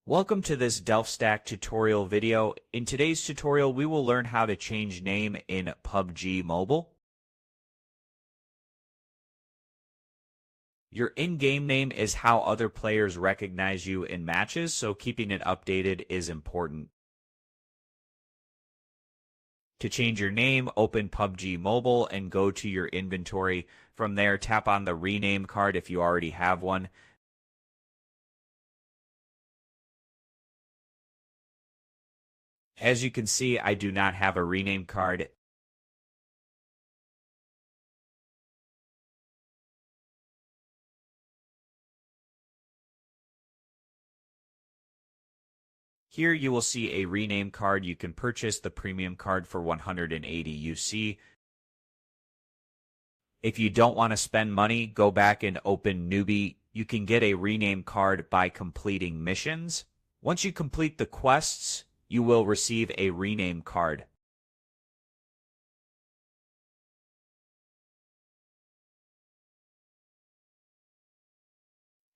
Welcome to this DelftStack tutorial video. In today's tutorial, we will learn how to change name in PUBG Mobile. Your in-game name is how other players recognize you in matches, so keeping it updated is important. To change your name, open PUBG Mobile and go to your inventory. From there, tap on the rename card if you already have one. As you can see, I do not have a rename card. Here you will see a rename card. You can purchase the premium card for 180 UC. If you don't want to spend money, go back and open Newbie. You can get a rename card by completing missions. Once you complete the quests, you will receive a rename card.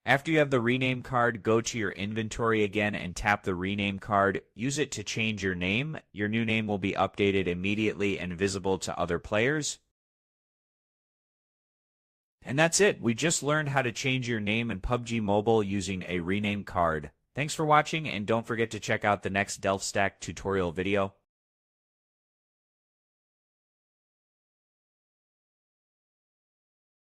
After you have the rename card, go to your inventory again and tap the rename card. Use it to change your name. Your new name will be updated immediately and visible to other players. And that's it. We just learned how to change your name in PUBG Mobile using a rename card. Thanks for watching, and don't forget to check out the next DelftStack tutorial video.